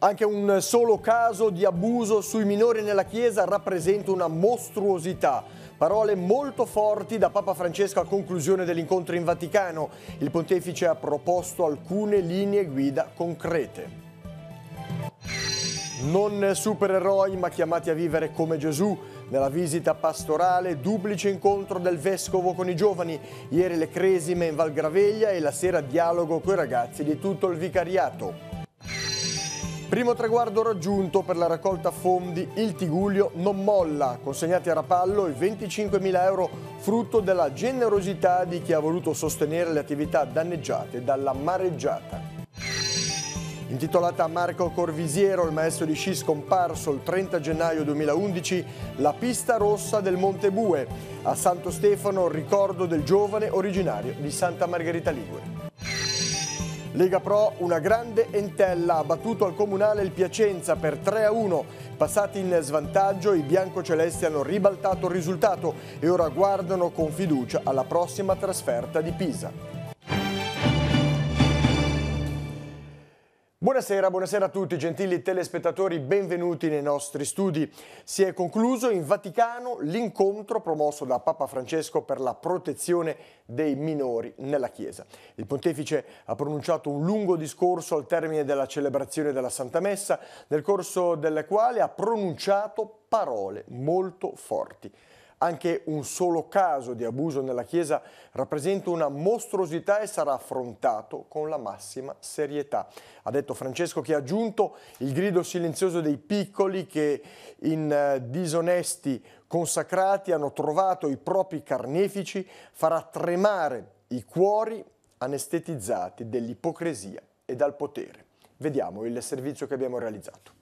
Anche un solo caso di abuso sui minori nella Chiesa rappresenta una mostruosità. Parole molto forti da Papa Francesco a conclusione dell'incontro in Vaticano. Il pontefice ha proposto alcune linee guida concrete. Non supereroi ma chiamati a vivere come Gesù. Nella visita pastorale, duplice incontro del Vescovo con i giovani. Ieri le cresime in Val Graveglia e la sera dialogo coi ragazzi di tutto il vicariato. Primo traguardo raggiunto per la raccolta fondi, il Tigullio non molla, consegnati a Rapallo i 25.000 euro frutto della generosità di chi ha voluto sostenere le attività danneggiate dalla mareggiata. Intitolata a Marco Corvisiero, il maestro di sci scomparso il 30 gennaio 2011, la pista rossa del Monte Bue. A Santo Stefano il ricordo del giovane originario di Santa Margherita Ligure. Lega Pro, una grande entella, ha battuto al Comunale il Piacenza per 3-1. Passati in svantaggio, i biancocelesti hanno ribaltato il risultato e ora guardano con fiducia alla prossima trasferta di Pisa. Buonasera a tutti, gentili telespettatori, benvenuti nei nostri studi. Si è concluso in Vaticano l'incontro promosso da Papa Francesco per la protezione dei minori nella Chiesa. Il pontefice ha pronunciato un lungo discorso al termine della celebrazione della Santa Messa, nel corso delle quali ha pronunciato parole molto forti. Anche un solo caso di abuso nella Chiesa rappresenta una mostruosità e sarà affrontato con la massima serietà. Ha detto Francesco, che ha aggiunto il grido silenzioso dei piccoli che in disonesti consacrati hanno trovato i propri carnefici, farà tremare i cuori anestetizzati dell'ipocrisia e dal potere. Vediamo il servizio che abbiamo realizzato.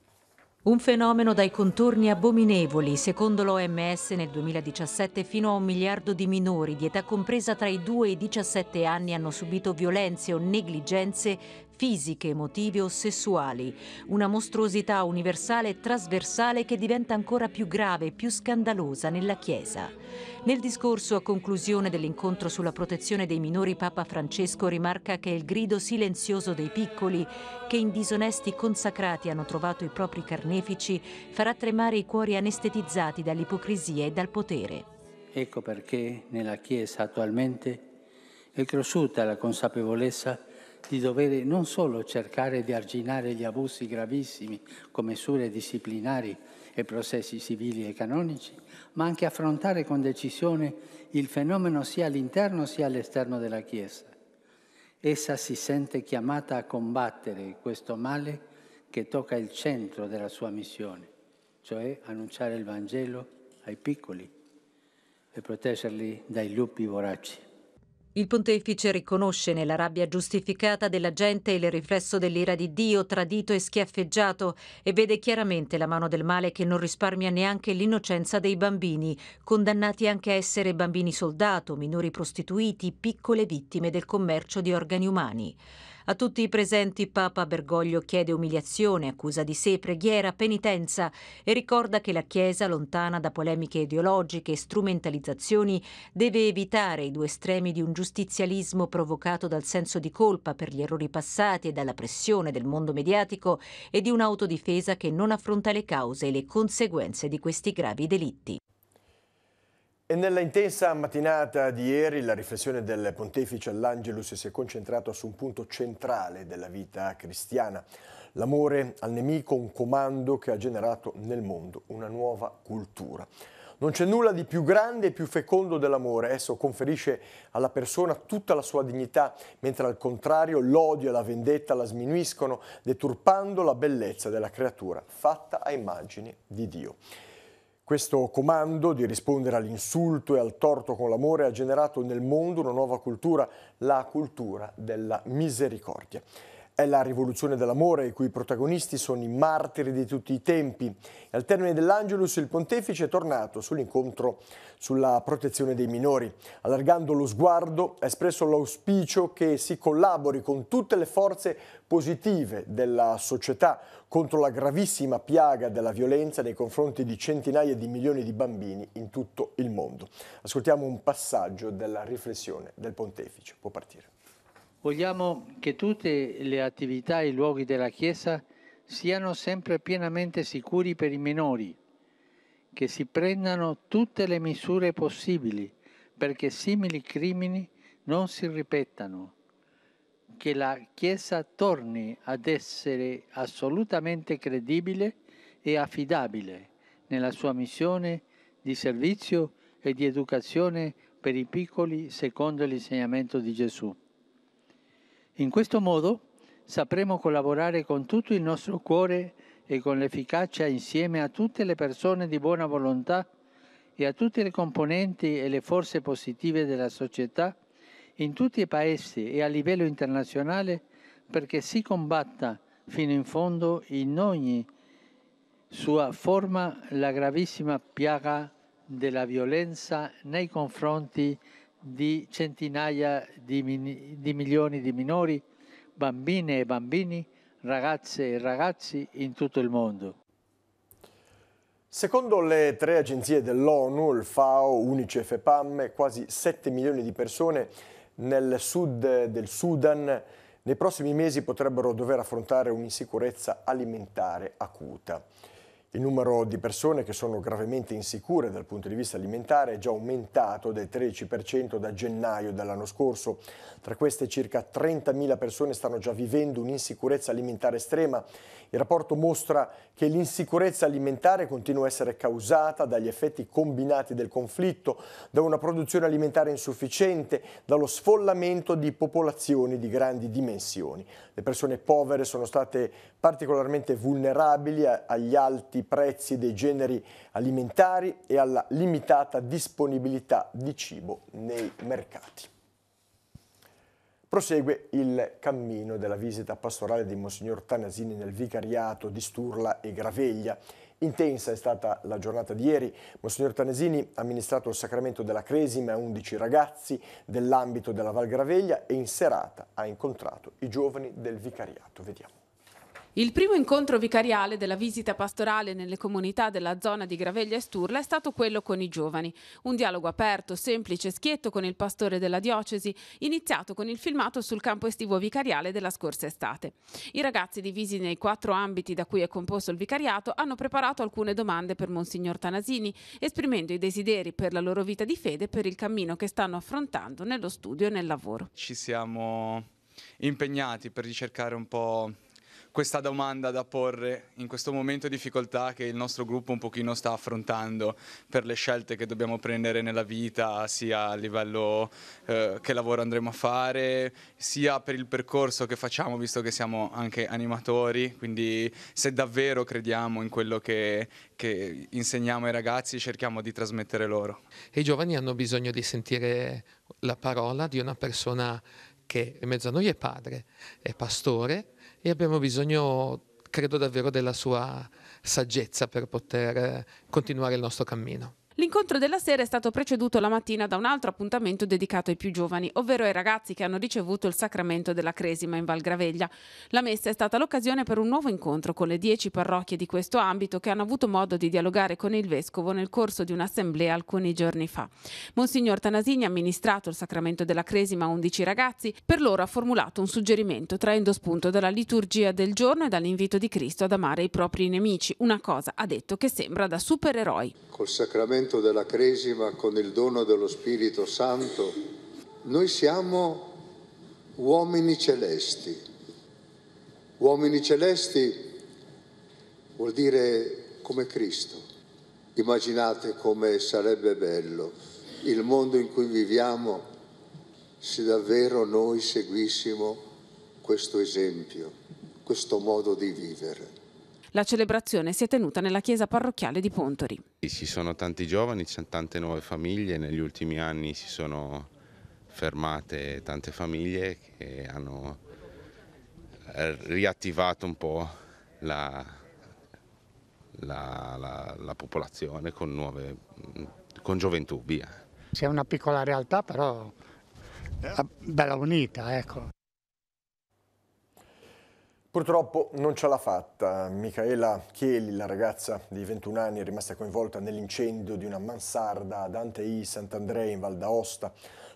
Un fenomeno dai contorni abominevoli. Secondo l'OMS nel 2017 fino a 1 miliardo di minori di età compresa tra i 2 e i 17 anni hanno subito violenze o negligenze fisiche, emotive o sessuali. Una mostruosità universale e trasversale che diventa ancora più grave e più scandalosa nella Chiesa. Nel discorso a conclusione dell'incontro sulla protezione dei minori, Papa Francesco rimarca che è il grido silenzioso dei piccoli che in disonesti consacrati hanno trovato i propri carnefici farà tremare i cuori anestetizzati dall'ipocrisia e dal potere. Ecco perché nella Chiesa attualmente è cresciuta la consapevolezza di dover non solo cercare di arginare gli abusi gravissimi con misure disciplinari e processi civili e canonici, ma anche affrontare con decisione il fenomeno sia all'interno sia all'esterno della Chiesa. Essa si sente chiamata a combattere questo male che tocca il centro della sua missione, cioè annunciare il Vangelo ai piccoli e proteggerli dai lupi voraci. Il pontefice riconosce nella rabbia giustificata della gente il riflesso dell'ira di Dio, tradito e schiaffeggiato, e vede chiaramente la mano del male che non risparmia neanche l'innocenza dei bambini, condannati anche a essere bambini soldato, minori prostituiti, piccole vittime del commercio di organi umani. A tutti i presenti Papa Bergoglio chiede umiliazione, accusa di sé, preghiera, penitenza e ricorda che la Chiesa, lontana da polemiche ideologiche e strumentalizzazioni, deve evitare i due estremi di un giustizialismo provocato dal senso di colpa per gli errori passati e dalla pressione del mondo mediatico e di un'autodifesa che non affronta le cause e le conseguenze di questi gravi delitti. E nella intensa mattinata di ieri la riflessione del pontefice all'Angelus si è concentrata su un punto centrale della vita cristiana: l'amore al nemico, un comando che ha generato nel mondo una nuova cultura. Non c'è nulla di più grande e più fecondo dell'amore, esso conferisce alla persona tutta la sua dignità, mentre al contrario l'odio e la vendetta la sminuiscono, deturpando la bellezza della creatura fatta a immagine di Dio. Questo comando di rispondere all'insulto e al torto con l'amore ha generato nel mondo una nuova cultura, la cultura della misericordia. È la rivoluzione dell'amore, i cui protagonisti sono i martiri di tutti i tempi. E al termine dell'Angelus il pontefice è tornato sull'incontro sulla protezione dei minori. Allargando lo sguardo ha espresso l'auspicio che si collabori con tutte le forze positive della società contro la gravissima piaga della violenza nei confronti di centinaia di milioni di bambini in tutto il mondo. Ascoltiamo un passaggio della riflessione del pontefice. Può partire. Vogliamo che tutte le attività e i luoghi della Chiesa siano sempre pienamente sicuri per i minori, che si prendano tutte le misure possibili perché simili crimini non si ripetano, che la Chiesa torni ad essere assolutamente credibile e affidabile nella sua missione di servizio e di educazione per i piccoli secondo l'insegnamento di Gesù. In questo modo sapremo collaborare con tutto il nostro cuore e con l'efficacia insieme a tutte le persone di buona volontà e a tutte le componenti e le forze positive della società in tutti i paesi e a livello internazionale perché si combatta fino in fondo in ogni sua forma la gravissima piaga della violenza nei confronti di centinaia di milioni di minori, bambine e bambini, ragazze e ragazzi in tutto il mondo. Secondo le 3 agenzie dell'ONU, il FAO, UNICEF e PAM, quasi 7 milioni di persone nel sud del Sudan nei prossimi mesi potrebbero dover affrontare un'insicurezza alimentare acuta. Il numero di persone che sono gravemente insicure dal punto di vista alimentare è già aumentato del 13% da gennaio dell'anno scorso. Tra queste circa 30.000 persone stanno già vivendo un'insicurezza alimentare estrema. Il rapporto mostra che l'insicurezza alimentare continua a essere causata dagli effetti combinati del conflitto, da una produzione alimentare insufficiente, dallo sfollamento di popolazioni di grandi dimensioni. Le persone povere sono state particolarmente vulnerabili agli alti prezzi dei generi alimentari e alla limitata disponibilità di cibo nei mercati. Prosegue il cammino della visita pastorale di Monsignor Tanasini nel vicariato di Sturla e Graveglia. Intensa è stata la giornata di ieri. Monsignor Tanasini ha amministrato il sacramento della Cresima a 11 ragazzi dell'ambito della Val Graveglia e in serata ha incontrato i giovani del vicariato. Vediamo. Il primo incontro vicariale della visita pastorale nelle comunità della zona di Graveglia e Sturla è stato quello con i giovani. Un dialogo aperto, semplice e schietto con il pastore della diocesi, iniziato con il filmato sul campo estivo vicariale della scorsa estate. I ragazzi, divisi nei 4 ambiti da cui è composto il vicariato, hanno preparato alcune domande per Monsignor Tanasini, esprimendo i desideri per la loro vita di fede e per il cammino che stanno affrontando nello studio e nel lavoro. Ci siamo impegnati per ricercare un po' questa domanda da porre in questo momento di difficoltà che il nostro gruppo un pochino sta affrontando per le scelte che dobbiamo prendere nella vita, sia a livello che lavoro andremo a fare, sia per il percorso che facciamo, visto che siamo anche animatori, quindi se davvero crediamo in quello che insegniamo ai ragazzi, cerchiamo di trasmettere loro. E i giovani hanno bisogno di sentire la parola di una persona che in mezzo a noi è padre, è pastore, e abbiamo bisogno, credo davvero, della sua saggezza per poter continuare il nostro cammino. L'incontro della sera è stato preceduto la mattina da un altro appuntamento dedicato ai più giovani, ovvero ai ragazzi che hanno ricevuto il sacramento della Cresima in Val Graveglia. La messa è stata l'occasione per un nuovo incontro con le 10 parrocchie di questo ambito che hanno avuto modo di dialogare con il Vescovo nel corso di un'assemblea alcuni giorni fa. Monsignor Tanasini ha amministrato il sacramento della Cresima a 11 ragazzi. Per loro ha formulato un suggerimento traendo spunto dalla liturgia del giorno e dall'invito di Cristo ad amare i propri nemici, una cosa, ha detto, che sembra da supereroi. Col sacramento della Cresima, con il dono dello Spirito Santo, noi siamo uomini celesti. Uomini celesti vuol dire come Cristo. Immaginate come sarebbe bello il mondo in cui viviamo se davvero noi seguissimo questo esempio, questo modo di vivere. La celebrazione si è tenuta nella chiesa parrocchiale di Pontori. Ci sono tanti giovani, ci sono tante nuove famiglie, negli ultimi anni si sono fermate tante famiglie che hanno riattivato un po' la popolazione con gioventù, via. C'è una piccola realtà però bella unita, ecco. Purtroppo non ce l'ha fatta. Micaela Chieli, la ragazza di 21 anni, è rimasta coinvolta nell'incendio di una mansarda ad Antei Sant'Andrea in Val d'Aosta.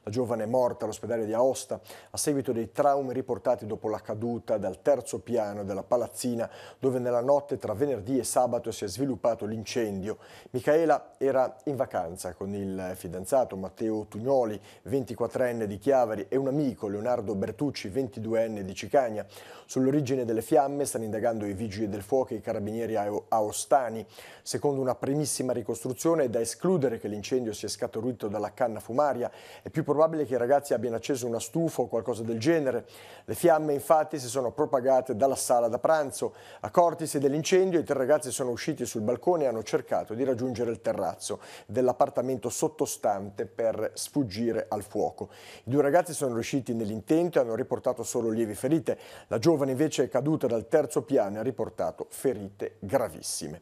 La giovane è morta all'ospedale di Aosta a seguito dei traumi riportati dopo la caduta dal terzo piano della palazzina, dove nella notte tra venerdì e sabato si è sviluppato l'incendio. Micaela era in vacanza con il fidanzato Matteo Tugnoli, 24enne di Chiavari, e un amico, Leonardo Bertucci, 22enne di Cicagna. Sull'origine delle fiamme stanno indagando i vigili del fuoco e i carabinieri aostani. Secondo una primissima ricostruzione è da escludere che l'incendio sia scaturito dalla canna fumaria. È più probabile che i ragazzi abbiano acceso una stufa o qualcosa del genere. Le fiamme infatti si sono propagate dalla sala da pranzo. Accortisi dell'incendio, i 3 ragazzi sono usciti sul balcone e hanno cercato di raggiungere il terrazzo dell'appartamento sottostante per sfuggire al fuoco. I 2 ragazzi sono riusciti nell'intento e hanno riportato solo lievi ferite. La giovane invece è caduta dal terzo piano e ha riportato ferite gravissime.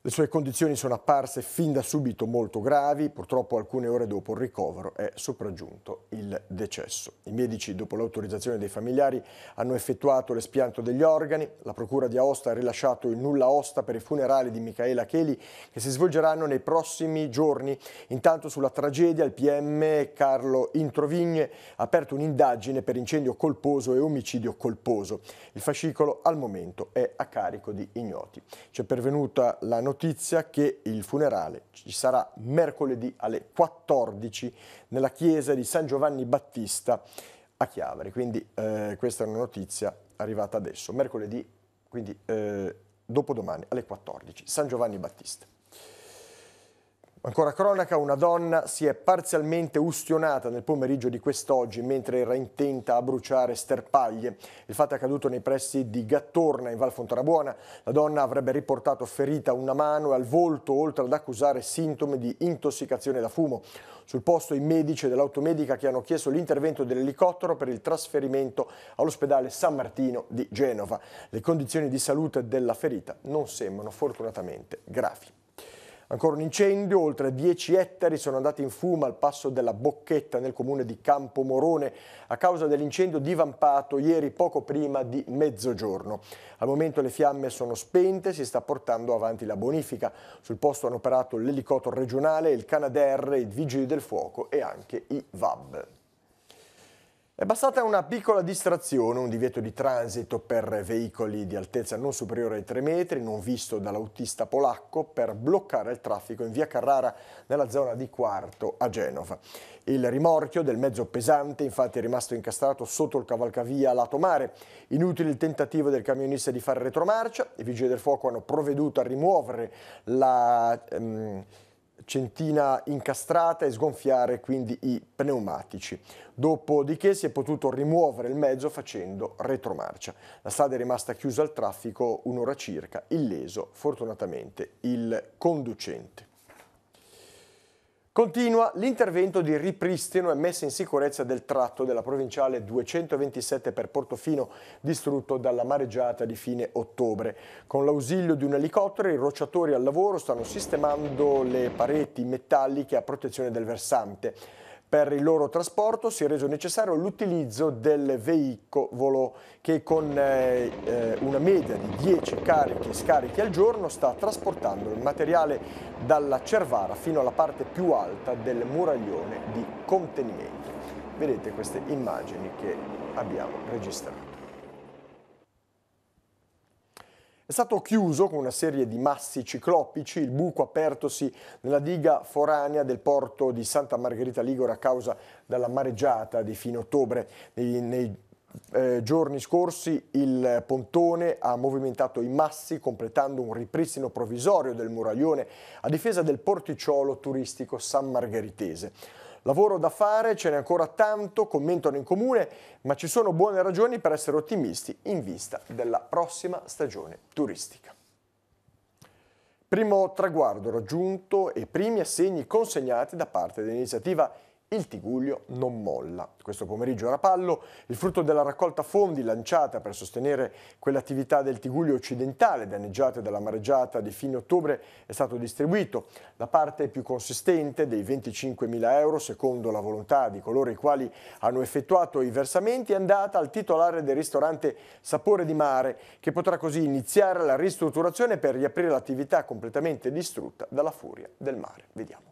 Le sue condizioni sono apparse fin da subito molto gravi, purtroppo alcune ore dopo il ricovero è sopraggiunto il decesso. I medici, dopo l'autorizzazione dei familiari, hanno effettuato l'espianto degli organi. La Procura di Aosta ha rilasciato il nulla osta per i funerali di Micaela Cheli, che si svolgeranno nei prossimi giorni. Intanto sulla tragedia il PM Carlo Introvigne ha aperto un'indagine per incendio colposo e omicidio colposo. Il fascicolo al momento è a carico di ignoti. Ci è pervenuta la notizia che il funerale ci sarà mercoledì alle 14 nella chiesa di San Giovanni Battista a Chiavari, quindi questa è una notizia arrivata adesso, mercoledì, quindi dopodomani alle 14, San Giovanni Battista. Ancora cronaca, una donna si è parzialmente ustionata nel pomeriggio di quest'oggi mentre era intenta a bruciare sterpaglie. Il fatto è accaduto nei pressi di Gattorna in Val Fontanabuona. La donna avrebbe riportato ferita a una mano e al volto, oltre ad accusare sintomi di intossicazione da fumo. Sul posto i medici dell'automedica che hanno chiesto l'intervento dell'elicottero per il trasferimento all'ospedale San Martino di Genova. Le condizioni di salute della ferita non sembrano fortunatamente gravi. Ancora un incendio, oltre 10 ettari sono andati in fumo al passo della Bocchetta nel comune di Campomorone a causa dell'incendio divampato ieri poco prima di mezzogiorno. Al momento le fiamme sono spente, si sta portando avanti la bonifica. Sul posto hanno operato l'elicottero regionale, il Canadair, i vigili del fuoco e anche i VAB. È bastata una piccola distrazione, un divieto di transito per veicoli di altezza non superiore ai 3 metri, non visto dall'autista polacco, per bloccare il traffico in via Carrara nella zona di Quarto a Genova. Il rimorchio del mezzo pesante infatti è rimasto incastrato sotto il cavalcavia lato mare. Inutile il tentativo del camionista di fare retromarcia, i vigili del fuoco hanno provveduto a rimuovere la centina incastrata e sgonfiare quindi i pneumatici. Dopodiché si è potuto rimuovere il mezzo facendo retromarcia. La strada è rimasta chiusa al traffico un'ora circa, illeso fortunatamente il conducente. Continua l'intervento di ripristino e messa in sicurezza del tratto della provinciale 227 per Portofino distrutto dalla mareggiata di fine ottobre. Con l'ausilio di un elicottero i rocciatori al lavoro stanno sistemando le pareti metalliche a protezione del versante. Per il loro trasporto si è reso necessario l'utilizzo del veicolo che con una media di 10 carichi e scarichi al giorno sta trasportando il materiale dalla Cervara fino alla parte più alta del muraglione di contenimento. Vedete queste immagini che abbiamo registrato. È stato chiuso con una serie di massi ciclopici il buco apertosi nella diga foranea del porto di Santa Margherita Ligure a causa della mareggiata di fine ottobre. Nei giorni scorsi il pontone ha movimentato i massi completando un ripristino provvisorio del muraglione a difesa del porticciolo turistico san margheritese. Lavoro da fare, ce n'è ancora tanto, commentano in comune, ma ci sono buone ragioni per essere ottimisti in vista della prossima stagione turistica. Primo traguardo raggiunto e primi assegni consegnati da parte dell'iniziativa Il Tigullio non molla. Questo pomeriggio a Rapallo il frutto della raccolta fondi lanciata per sostenere quell'attività del Tigullio occidentale danneggiate dalla mareggiata di fine ottobre è stato distribuito. La parte più consistente dei 25.000 euro, secondo la volontà di coloro i quali hanno effettuato i versamenti, è andata al titolare del ristorante Sapore di Mare, che potrà così iniziare la ristrutturazione per riaprire l'attività completamente distrutta dalla furia del mare. Vediamo.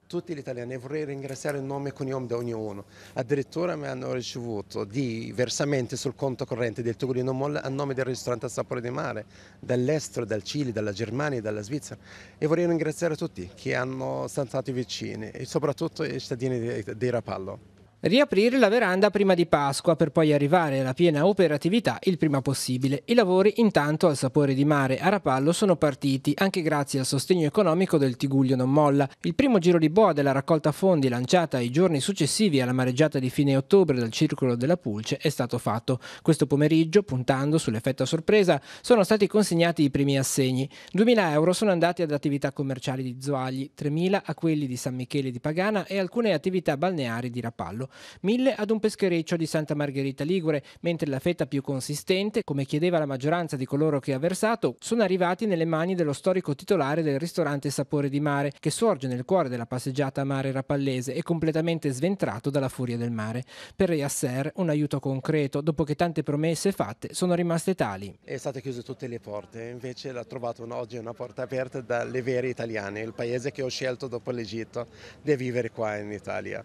tutti gli italiani, e vorrei ringraziare il nome e cognome di ognuno. Addirittura mi hanno ricevuto di versamenti sul conto corrente del Tigullio Non Molla a nome del ristorante Sapore di Mare, dall'estero, dal Cile, dalla Germania, dalla Svizzera, e vorrei ringraziare tutti che sono stati vicini e soprattutto i cittadini di Rapallo. Riaprire la veranda prima di Pasqua per poi arrivare alla piena operatività il prima possibile. I lavori intanto al Sapore di Mare a Rapallo sono partiti anche grazie al sostegno economico del Tigullio Non Molla. Il primo giro di boa della raccolta fondi lanciata i giorni successivi alla mareggiata di fine ottobre dal Circolo della Pulce è stato fatto. Questo pomeriggio, puntando sull'effetto a sorpresa, sono stati consegnati i primi assegni. 2.000 euro sono andati ad attività commerciali di Zoagli, 3.000 a quelli di San Michele di Pagana e alcune attività balneari di Rapallo. 1.000 ad un peschereccio di Santa Margherita Ligure, mentre la fetta più consistente, come chiedeva la maggioranza di coloro che ha versato, sono arrivati nelle mani dello storico titolare del ristorante Sapore di Mare, che sorge nel cuore della passeggiata a mare rapallese e completamente sventrato dalla furia del mare. Per Yasser un aiuto concreto, dopo che tante promesse fatte sono rimaste tali. È state chiuse tutte le porte, invece l'ho trovato oggi una porta aperta dalle vere italiane, il paese che ho scelto dopo l'Egitto di vivere qua in Italia.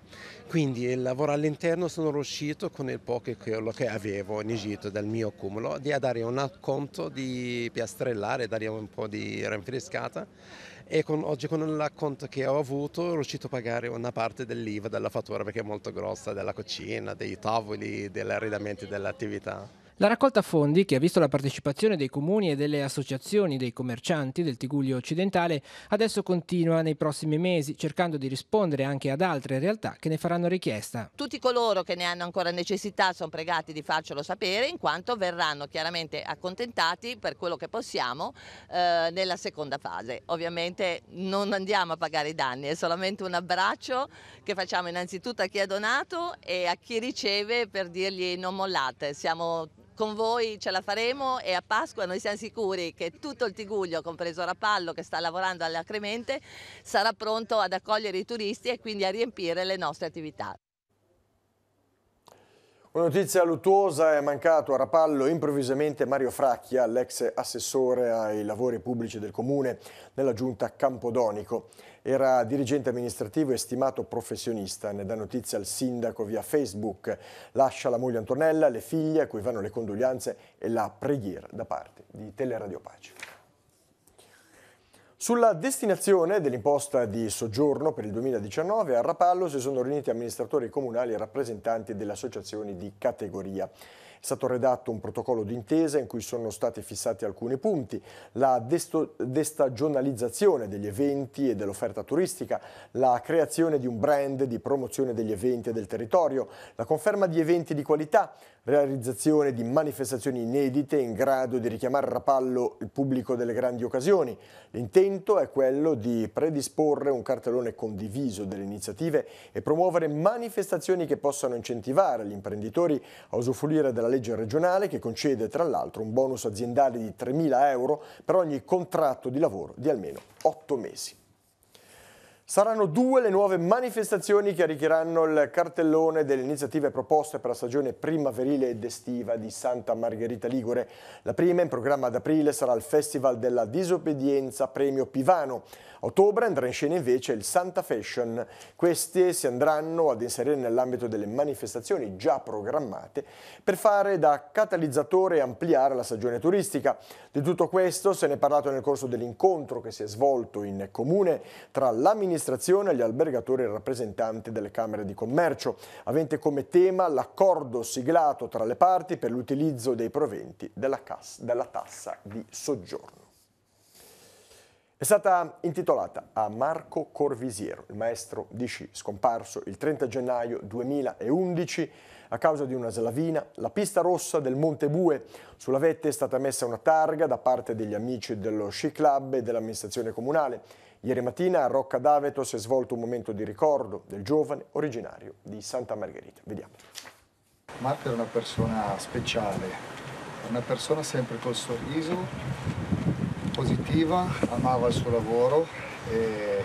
Quindi il lavoro all'interno sono riuscito con il poco che avevo in Egitto dal mio accumulo di dare un acconto di piastrellare, dare un po' di rinfrescata, e oggi con l'acconto che ho avuto sono riuscito a pagare una parte dell'IVA della fattura, perché è molto grossa, della cucina, dei tavoli, degli arredamenti dell'attività. La raccolta fondi, che ha visto la partecipazione dei comuni e delle associazioni dei commercianti del Tigullio occidentale, adesso continua nei prossimi mesi, cercando di rispondere anche ad altre realtà che ne faranno richiesta. Tutti coloro che ne hanno ancora necessità sono pregati di farcelo sapere, in quanto verranno chiaramente accontentati per quello che possiamo nella seconda fase. Ovviamente non andiamo a pagare i danni, è solamente un abbraccio che facciamo innanzitutto a chi ha donato e a chi riceve, per dirgli: non mollate, siamo con voi, ce la faremo, e a Pasqua noi siamo sicuri che tutto il Tigullio, compreso Rapallo che sta lavorando all'Acremente, sarà pronto ad accogliere i turisti e quindi a riempire le nostre attività. Una notizia luttuosa: è mancato a Rapallo improvvisamente Mario Fracchia, l'ex assessore ai lavori pubblici del comune nella giunta Campodonico. Era dirigente amministrativo e stimato professionista. Ne dà notizia il sindaco via Facebook. Lascia la moglie Antonella, le figlie a cui vanno le condoglianze e la preghiera da parte di Teleradio Pace. Sulla destinazione dell'imposta di soggiorno per il 2019 a Rapallo si sono riuniti amministratori comunali e rappresentanti delle associazioni di categoria. È stato redatto un protocollo d'intesa in cui sono stati fissati alcuni punti: la destagionalizzazione degli eventi e dell'offerta turistica, la creazione di un brand di promozione degli eventi e del territorio, la conferma di eventi di qualità, realizzazione di manifestazioni inedite in grado di richiamare a Rapallo il pubblico delle grandi occasioni. L'intento è quello di predisporre un cartellone condiviso delle iniziative e promuovere manifestazioni che possano incentivare gli imprenditori a usufruire della legge regionale, che concede tra l'altro un bonus aziendale di 3.000 euro per ogni contratto di lavoro di almeno 8 mesi. Saranno 2 le nuove manifestazioni che arricchiranno il cartellone delle iniziative proposte per la stagione primaverile ed estiva di Santa Margherita Ligure. La prima, in programma ad aprile, sarà il Festival della Disobbedienza Premio Pivano. A ottobre andrà in scena invece il Santa Fashion. Queste si andranno ad inserire nell'ambito delle manifestazioni già programmate per fare da catalizzatore e ampliare la stagione turistica. Di tutto questo se ne è parlato nel corso dell'incontro che si è svolto in comune tra l'amministrazione, gli albergatori e i rappresentanti delle Camere di Commercio, avente come tema l'accordo siglato tra le parti per l'utilizzo dei proventi della tassa di soggiorno. È stata intitolata a Marco Corvisiero, il maestro di sci scomparso il 30 gennaio 2011 a causa di una slavina, la pista rossa del Monte Bue. Sulla vetta è stata messa una targa da parte degli amici dello Sci Club e dell'amministrazione comunale. Ieri mattina a Rocca d'Aveto si è svolto un momento di ricordo del giovane originario di Santa Margherita. Vediamo. Marco era una persona speciale, una persona sempre col sorriso, positiva, amava il suo lavoro e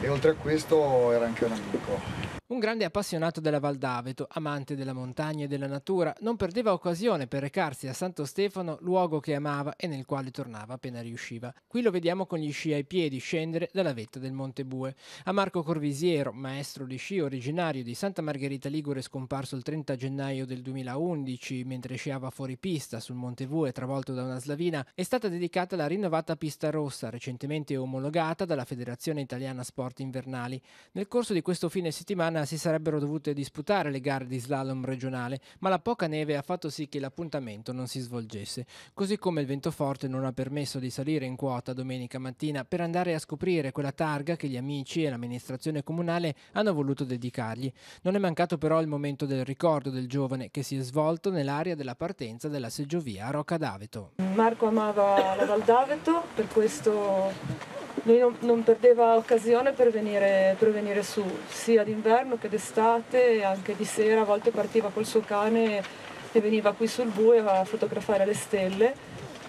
oltre a questo era anche un amico. Un Un grande appassionato della Val d'Aveto, amante della montagna e della natura, non perdeva occasione per recarsi a Santo Stefano, luogo che amava e nel quale tornava appena riusciva. Qui lo vediamo con gli sci ai piedi scendere dalla vetta del Monte Bue. A Marco Corvisiero, maestro di sci originario di Santa Margherita Ligure, scomparso il 30 gennaio del 2011 mentre sciava fuori pista sul Monte Bue travolto da una slavina, è stata dedicata la rinnovata pista rossa, recentemente omologata dalla Federazione Italiana Sport Invernali. Nel corso di questo fine settimana si sarebbero dovute disputare le gare di slalom regionale, ma la poca neve ha fatto sì che l'appuntamento non si svolgesse, così come il vento forte non ha permesso di salire in quota domenica mattina per andare a scoprire quella targa che gli amici e l'amministrazione comunale hanno voluto dedicargli. Non è mancato però il momento del ricordo del giovane che si è svolto nell'area della partenza della seggiovia a Rocca d'Aveto. Marco amava la Val d'Aveto, per questo lui non perdeva occasione per venire su, sia d'inverno che d'estate, e anche di sera. A volte partiva col suo cane e veniva qui sul Bue a fotografare le stelle,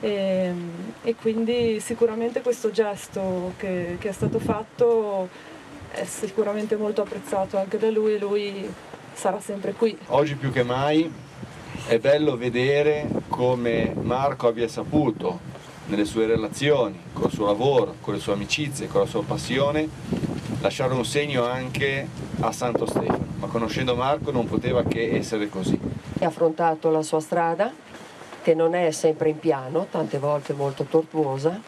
e quindi sicuramente questo gesto che è stato fatto è sicuramente molto apprezzato anche da lui, e lui sarà sempre qui. Oggi più che mai è bello vedere come Marco abbia saputo, nelle sue relazioni, col suo lavoro, con le sue amicizie, con la sua passione, lasciare un segno anche a Santo Stefano. Ma conoscendo Marco non poteva che essere così. Ha affrontato la sua strada, che non è sempre in piano, tante volte molto tortuosa,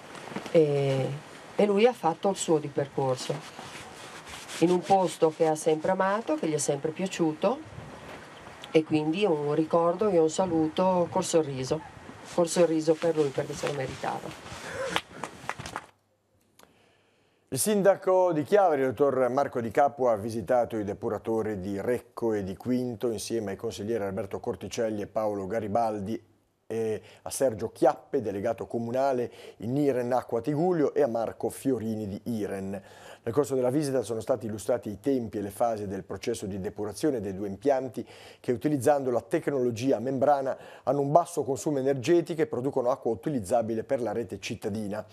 e lui ha fatto il suo di percorso, in un posto che ha sempre amato, che gli è sempre piaciuto, e quindi un ricordo e un saluto col sorriso per lui, perché se lo meritava. Il sindaco di Chiavari, il dottor Marco Di Capua, ha visitato i depuratori di Recco e di Quinto insieme ai consiglieri Alberto Corticelli e Paolo Garibaldi, e a Sergio Chiappe, delegato comunale in Iren Acqua Tigullio, e a Marco Fiorini di Iren. Nel corso della visita sono stati illustrati i tempi e le fasi del processo di depurazione dei due impianti che, utilizzando la tecnologia a membrana, hanno un basso consumo energetico e producono acqua utilizzabile per la rete cittadina.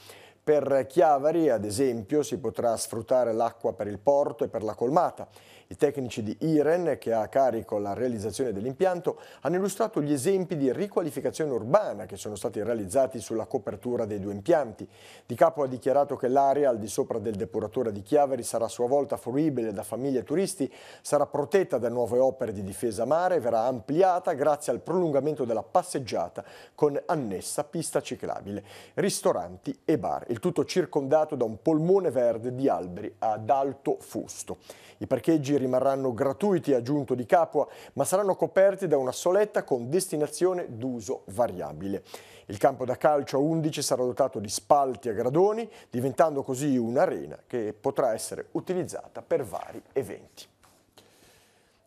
Per Chiavari, ad esempio, si potrà sfruttare l'acqua per il porto e per la colmata. I tecnici di Iren, che ha a carico la realizzazione dell'impianto, hanno illustrato gli esempi di riqualificazione urbana che sono stati realizzati sulla copertura dei due impianti. Di Capo ha dichiarato che l'area al di sopra del depuratore di Chiavari sarà a sua volta fruibile da famiglie e turisti, sarà protetta da nuove opere di difesa mare e verrà ampliata grazie al prolungamento della passeggiata con annessa pista ciclabile, ristoranti e bar. Il tutto circondato da un polmone verde di alberi ad alto fusto. I parcheggi rimarranno gratuiti, ha aggiunto Di Capua, ma saranno coperti da una soletta con destinazione d'uso variabile. Il campo da calcio a 11 sarà dotato di spalti a gradoni, diventando così un'arena che potrà essere utilizzata per vari eventi.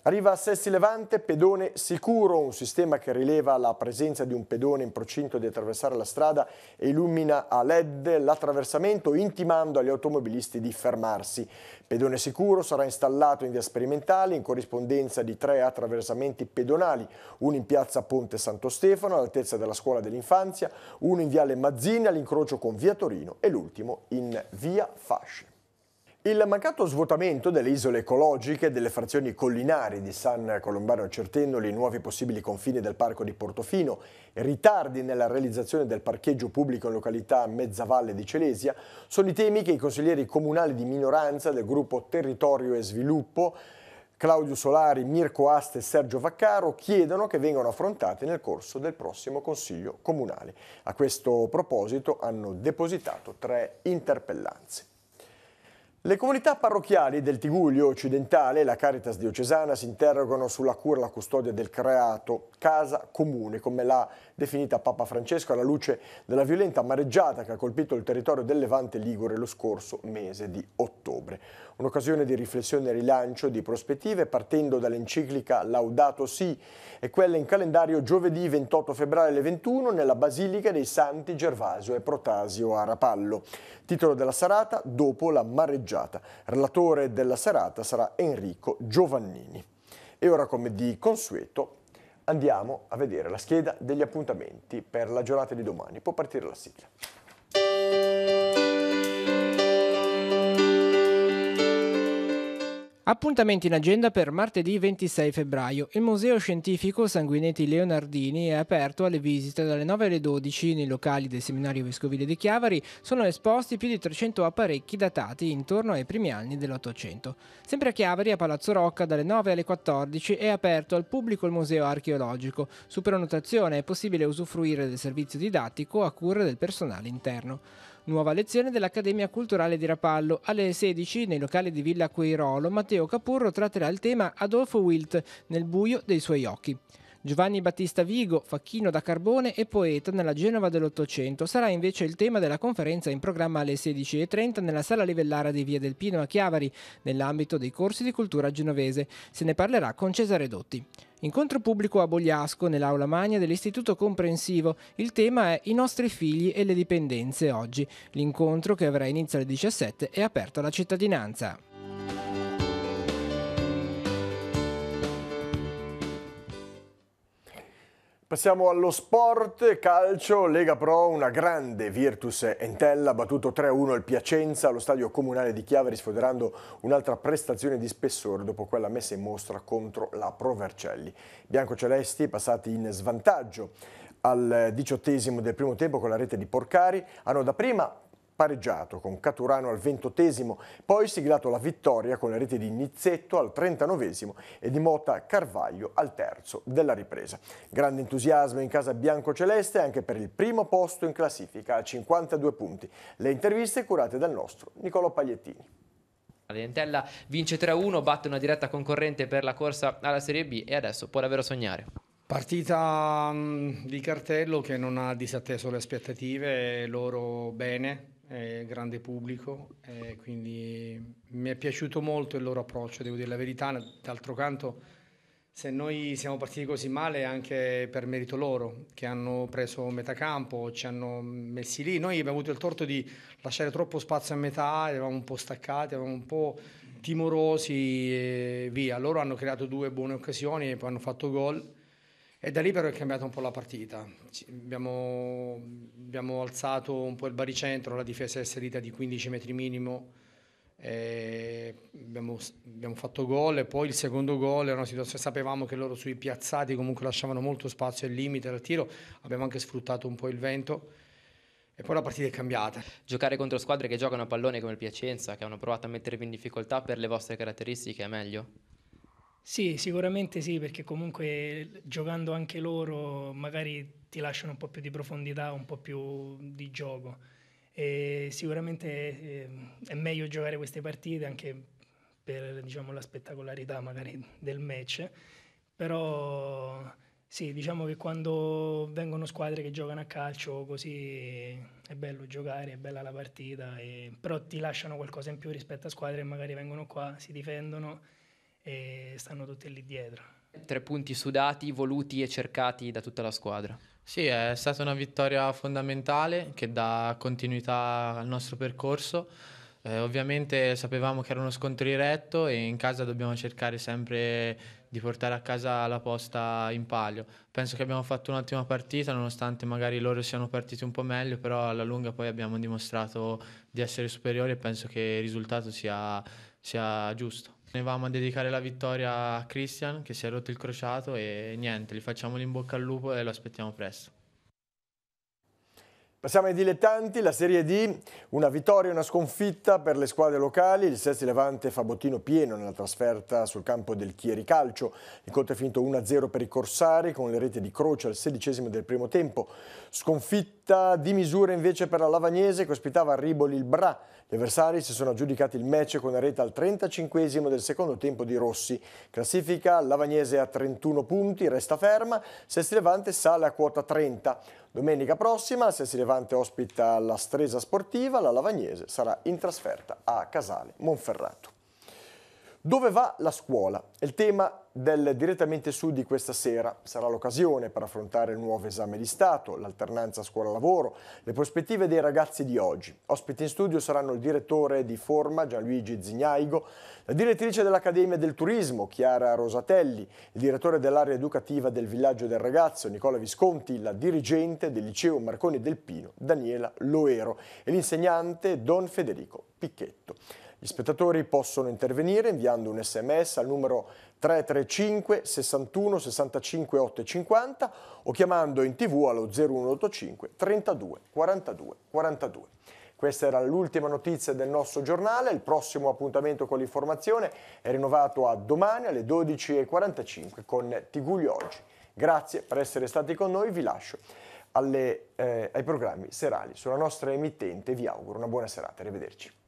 Arriva a Sesti Levante Pedone Sicuro, un sistema che rileva la presenza di un pedone in procinto di attraversare la strada e illumina a LED l'attraversamento, intimando agli automobilisti di fermarsi. Pedone Sicuro sarà installato in via Sperimentale in corrispondenza di 3 attraversamenti pedonali, uno in piazza Ponte Santo Stefano all'altezza della Scuola dell'Infanzia, uno in viale Mazzini all'incrocio con via Torino e l'ultimo in via Fasce. Il mancato svuotamento delle isole ecologiche, delle frazioni collinari di San Colombano Certennoli, i nuovi possibili confini del parco di Portofino e ritardi nella realizzazione del parcheggio pubblico in località Mezzavalle di Celesia sono i temi che i consiglieri comunali di minoranza del gruppo Territorio e Sviluppo, Claudio Solari, Mirko Aste e Sergio Vaccaro, chiedono che vengano affrontati nel corso del prossimo Consiglio Comunale. A questo proposito hanno depositato 3 interpellanze. Le comunità parrocchiali del Tigullio occidentale e la Caritas diocesana si interrogano sulla cura e la custodia del creato, casa comune, come l'ha definita Papa Francesco alla luce della violenta mareggiata che ha colpito il territorio del Levante Ligure lo scorso mese di ottobre. Un'occasione di riflessione e rilancio di prospettive partendo dall'enciclica Laudato Si e quella in calendario giovedì 28 febbraio alle 21 nella Basilica dei Santi Gervasio e Protasio a Rapallo. Titolo della serata: Dopo la mareggiata. Relatore della serata sarà Enrico Giovannini. E ora, come di consueto, andiamo a vedere la scheda degli appuntamenti per la giornata di domani. Può partire la sigla. Appuntamenti in agenda per martedì 26 febbraio. Il Museo Scientifico Sanguinetti Leonardini è aperto alle visite dalle 9 alle 12 nei locali del Seminario Vescovile di Chiavari. Sono esposti più di 300 apparecchi datati intorno ai primi anni dell'Ottocento. Sempre a Chiavari, a Palazzo Rocca, dalle 9 alle 14 è aperto al pubblico il Museo Archeologico. Su prenotazione è possibile usufruire del servizio didattico a cura del personale interno. Nuova lezione dell'Accademia Culturale di Rapallo. Alle 16 nei locali di Villa Queirolo Matteo Capurro tratterà il tema Adolfo Wild nel buio dei suoi occhi. Giovanni Battista Vigo, facchino da carbone e poeta nella Genova dell'Ottocento, sarà invece il tema della conferenza in programma alle 16:30 nella Sala Livellara di Via del Pino a Chiavari, nell'ambito dei corsi di cultura genovese. Se ne parlerà con Cesare Dotti. Incontro pubblico a Bogliasco, nell'aula magna dell'Istituto Comprensivo. Il tema è I nostri figli e le dipendenze oggi. L'incontro, che avrà inizio alle 17, è aperto alla cittadinanza. Passiamo allo sport, calcio, Lega Pro, una grande Virtus Entella, ha battuto 3-1 il Piacenza allo stadio comunale di Chiavari, sfoderando un'altra prestazione di spessore dopo quella messa in mostra contro la Pro Vercelli. Biancocelesti, passati in svantaggio al 18° del primo tempo con la rete di Porcari, hanno dapprima pareggiato con Caturano al 28°, poi siglato la vittoria con le reti di Nizzetto al 39° e di Mota Carvaglio al 3° della ripresa. Grande entusiasmo in casa biancoceleste anche per il primo posto in classifica a 52 punti. Le interviste curate dal nostro Nicolò Pagliettini. L'Entella vince 3-1, batte una diretta concorrente per la corsa alla Serie B e adesso può davvero sognare. Partita di cartello che non ha disatteso le aspettative, loro bene. Grande pubblico, quindi mi è piaciuto molto il loro approccio, devo dire la verità. D'altro canto, se noi siamo partiti così male è anche per merito loro, che hanno preso metà campo, ci hanno messi lì. Noi abbiamo avuto il torto di lasciare troppo spazio a metà, eravamo un po' staccati, eravamo un po' timorosi e via. Loro hanno creato 2 buone occasioni e poi hanno fatto gol. E da lì però è cambiata un po' la partita. Abbiamo alzato un po' il baricentro, la difesa è salita di 15 metri minimo, abbiamo fatto gol e poi il secondo gol era una situazione, sapevamo che loro sui piazzati comunque lasciavano molto spazio al limite al tiro, abbiamo anche sfruttato un po' il vento e poi la partita è cambiata. Giocare contro squadre che giocano a pallone come il Piacenza, che hanno provato a mettervi in difficoltà per le vostre caratteristiche, è meglio? Sì, sicuramente sì, perché comunque giocando anche loro magari ti lasciano un po' più di profondità, un po' più di gioco. E sicuramente è meglio giocare queste partite anche per, diciamo, la spettacolarità magari del match, però sì, diciamo che quando vengono squadre che giocano a calcio così è bello giocare, è bella la partita, però ti lasciano qualcosa in più rispetto a squadre che magari vengono qua, si difendono e stanno tutti lì dietro. 3 punti sudati, voluti e cercati da tutta la squadra. Sì, è stata una vittoria fondamentale che dà continuità al nostro percorso. Ovviamente sapevamo che era uno scontro diretto e in casa dobbiamo cercare sempre di portare a casa la posta in palio. Penso che abbiamo fatto un'ottima partita, nonostante magari loro siano partiti un po' meglio, però alla lunga poi abbiamo dimostrato di essere superiori e penso che il risultato sia giusto. Venivamo a dedicare la vittoria a Christian, che si è rotto il crociato, e niente, gli facciamo l'in bocca al lupo e lo aspettiamo presto. Passiamo ai dilettanti, la Serie D, una vittoria e una sconfitta per le squadre locali. Il Sestri Levante fa bottino pieno nella trasferta sul campo del Chieri Calcio. L'incontro è finito 1-0 per i corsari con le reti di Croce al 16° del primo tempo. Sconfitta di misura invece per la Lavagnese che ospitava a Riboli il Bra. Gli avversari si sono aggiudicati il match con la rete al 35° del secondo tempo di Rossi. Classifica Lavagnese a 31 punti, resta ferma. Sestri Levante sale a quota 30. Domenica prossima il Sestri Levante ospita la Stresa Sportiva, la Lavagnese sarà in trasferta a Casale Monferrato. Dove va la scuola? È il tema del Direttamente Sud di questa sera. Sarà l'occasione per affrontare il nuovo esame di Stato, l'alternanza scuola-lavoro, le prospettive dei ragazzi di oggi. Ospiti in studio saranno il direttore di Forma, Gianluigi Zignaigo, la direttrice dell'Accademia del Turismo, Chiara Rosatelli, il direttore dell'area educativa del Villaggio del Ragazzo, Nicola Visconti, la dirigente del Liceo Marconi del Pino, Daniela Loero, e l'insegnante Don Federico Picchetto. Gli spettatori possono intervenire inviando un SMS al numero 335 61 65 850 o chiamando in TV allo 0185 32 42 42. Questa era l'ultima notizia del nostro giornale. Il prossimo appuntamento con l'informazione è rinnovato a domani alle 12:45 con Tigullio Oggi. Grazie per essere stati con noi, vi lascio ai programmi serali sulla nostra emittente. Vi auguro una buona serata, arrivederci.